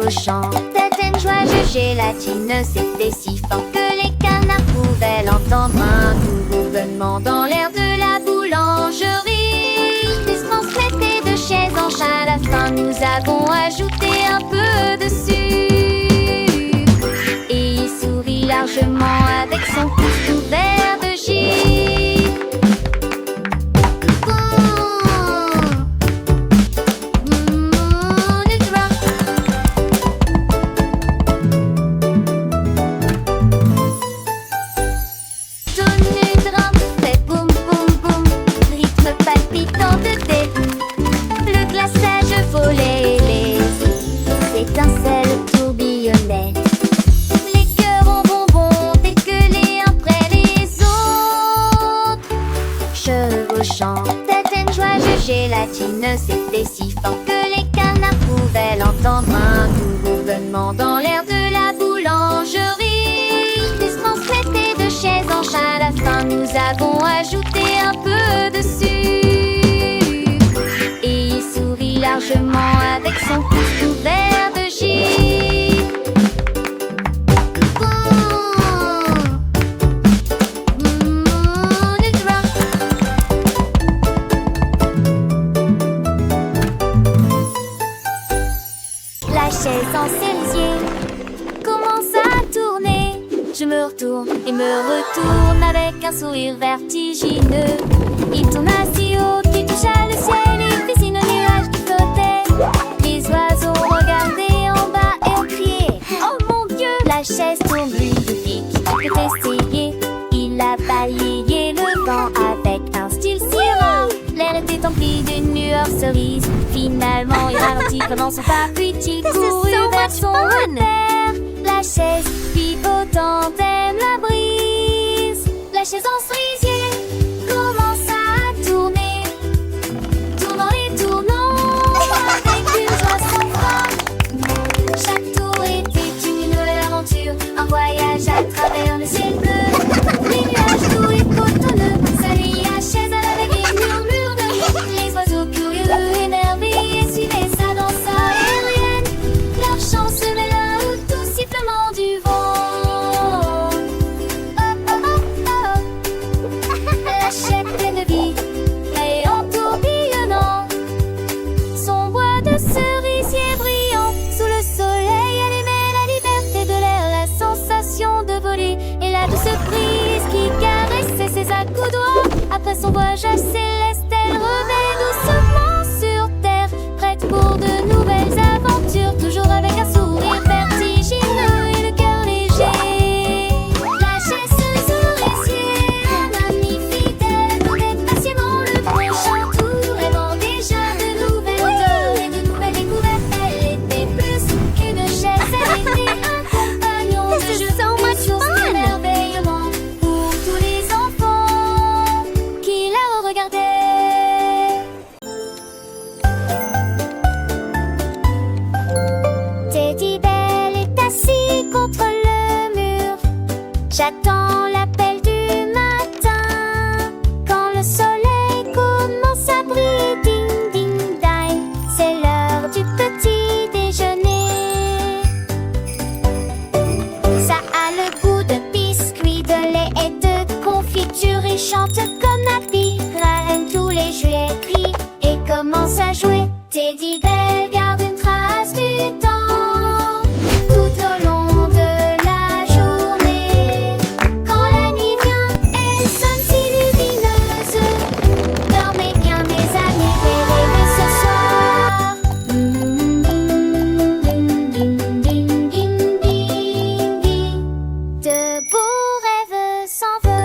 au champ. Certaines joies de gélatine, c'était si fort que les canards pouvaient l'entendre. Un nouveau roulement dans l'air de la boulangerie. Ils se transmettaient de chaise en chaise. À la fin, nous avons ajouté un peu de sucre. Et il sourit largement avec son pouce couvert de givre. Certaines joies de gélatine, c'était si fort que les canards pouvaient l'entendre. Un nouveau roulement dans l'air de la boulangerie. Ils se transmettaient de chaise en chaise. À la fin, nous avons ajouté un peu de sucre. Et il sourit largement avec son pouce couvert de givre. La chaise en cerisier commence à tourner. Je me retourne et me retourne avec un sourire vertigineux. Il tourne si haut qu'il touche à le ciel. Il dessine un nuage qui flottait. Les oiseaux regardaient en bas et ont crié: oh mon Dieu! La chaise tourne lui depuis qu'il peut essayer. Il a balayé le vent avec un style si rare. L'air était empli d'une lueur cerise. Finalement, il ralentit pendant son pas, puis il courut vers son repère. La chaise pivotante aime la brise. La chaise en cerisier commence à tourner, tournant et tournant avec une joie sans fin. Chaque tour était une nouvelle aventure, un voyage à travers le ciel bleu. Les nuages doux et cotonneux saluaient la chaise avec des murmures de joie. Les oiseaux curieux émerveillés suivaient sa danse aérienne. Leur chant se mêla au doux sifflement du vent. Oh, oh, oh, oh. La chaise pleine de vie et en tourbillonnant. Son bois de cerisier brillant sous le soleil allumait la liberté de l'air, la sensation de voler et la douce brise qui caressait ses accoudoirs. Après son voyage céleste, elle revint doucement sur terre, prête pour de nouvelles aventures, toujours avec un sourire vertigineux et le cœur léger. La chaise cerisier, un ami fidèle, attendait patiemment le prochain tour, rêvant déjà de nouvelles odeurs et de nouvelles découvertes. Elle était plus qu'une chaise, elle était un compagnon de jeu, une source d'émerveillement pour tous les enfants qui la regardaient. Teddy Bell est assis contre le mur. J'attends l'appel du matin. Quand le soleil commence à briller, ding ding ding, c'est l'heure du petit déjeuner. Ça a le goût de biscuits, de lait et de confiture. Et chante comme Nappy, graine tous les juillet crie et commence à jouer. Teddy Bell garde une trace du temps tout au long de la journée. Quand la nuit vient, elle sonne si lumineuse. Dormez bien mes amis, réveillez ce soir. Ding ding ding ding ding ding. De beaux rêves s'envolent.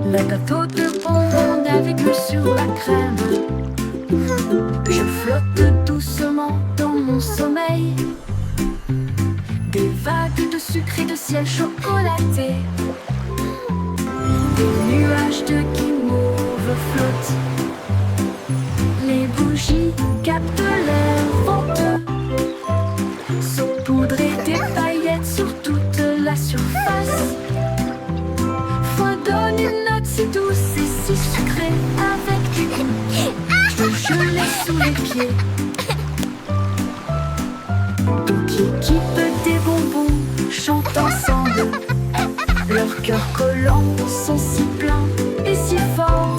Le gâteau de bonbons avec le sur la crème. Je flotte doucement dans mon sommeil. Des vagues de sucre et de ciel chocolaté. Des nuages de guimauve flottent. Les bougies captent l'air venteux. Saupoudrées des paillettes sur toute la surface. sous les pieds. Toute l'équipe des bonbons chante ensemble. Leurs cœurs collants sont si pleins et si forts.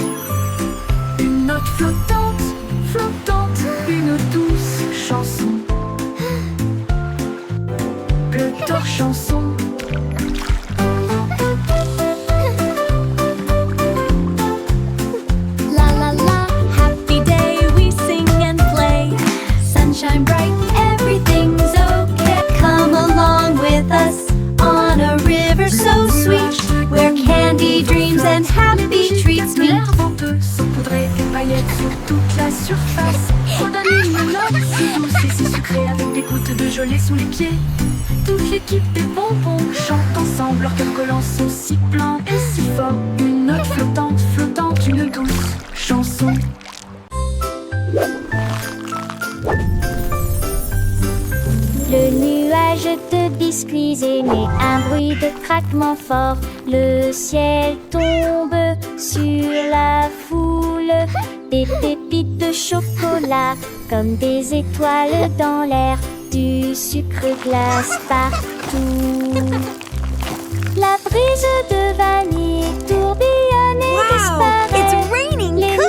Une note flottante, flottante, une douce chanson. Pleuteurs chanson. La la la, happy day, we sing and play. Sunshine bright, everything's okay. Come along with us on a river so sweet, where candy dreams and happy treats meet. L'air venteux saupoudré des paillettes sur toute la surface. On donne une note si douce et si sucrée avec des gouttes de gelée sous les pieds. Toute l'équipe des bonbons chante ensemble, leurs cœurs collants sont si pleins et si forts. Une note flottante, flottante, une douce chanson. Le nuage de biscuits émet un bruit de craquement fort. Le ciel tombe sur la foule. Des pépites de chocolat comme des étoiles dans l'air. Du sucre glace partout. La brise de vanille tourbillonne et disparaît. Les miettes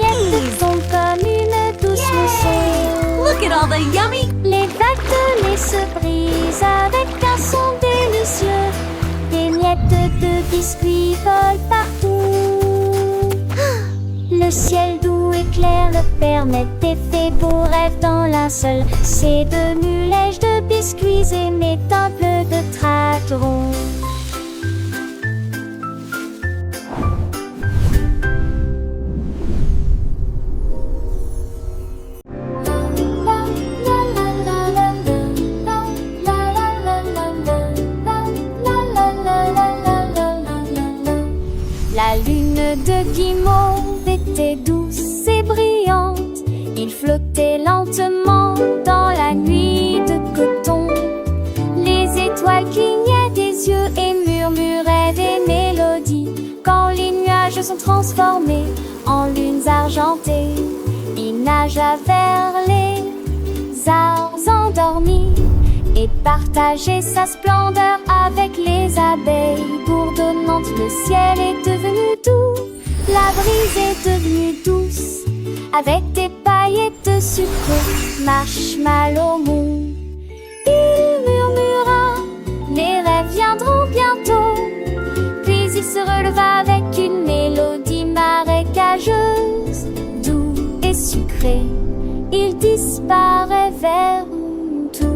font comme une douce mousson. Look at all the yummy. Les vagues de lait se brisent avec un son délicieux. Des miettes de biscuits volent partout. Le ciel doux et clair le permet d'effets beaux rêves dans linceul. C'est de mulèges de biscuits et mes temples de traterons. La lune de guimauve était douce et brillante. Il flottait lentement dans la nuit de coton. Les étoiles clignaient des yeux et murmuraient des mélodies. Quand les nuages sont transformés en lunes argentées, il nagea vers les arbres endormis et partageait sa splendeur avec les abeilles bourdonnantes. Le ciel est devenu doux, la brise est devenue douce, avec des paillettes de sucre, marshmallow mou. Il murmura, les rêves viendront bientôt. Puis il se releva avec une mélodie marécageuse, doux et sucré. Il disparaît vers tout.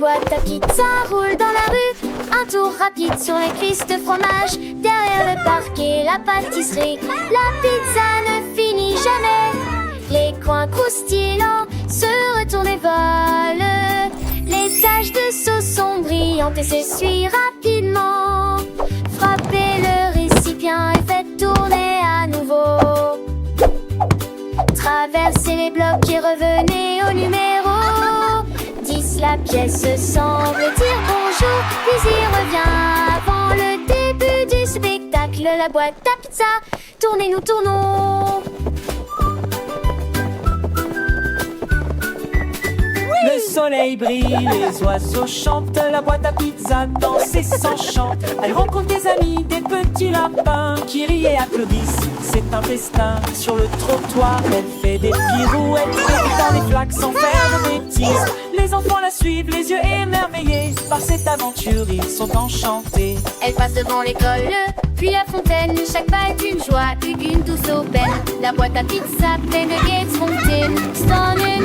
Boîte à pizza roule dans la rue, un tour rapide sur les cuisses de fromage. Derrière le parquet, la pâtisserie, la pizza ne finit jamais. Les coins croustillants se retournent et volent. Les taches de sauce sont brillantes et s'essuient rapidement. Frappez le récipient et faites tourner à nouveau. Traversez les blocs et revenez au numéro 10. La pièce semble dire bonjour, puis il revient avant le début du spectacle. La boîte à pizza, tournez, nous tournons. Le soleil brille, les oiseaux chantent, la boîte à pizza danse et s'enchante. Elle rencontre des amis, des petits lapins qui rient et applaudissent. C'est un festin sur le trottoir. Elle fait des pirouettes dans les flaques sans faire de bêtises. Les enfants la suivent, les yeux émerveillés. Par cette aventure, ils sont enchantés. Elle passe devant l'école, puis la fontaine. Chaque pas est une joie, une douce aubaine. La boîte à pizza pleine de gaieté spontanée.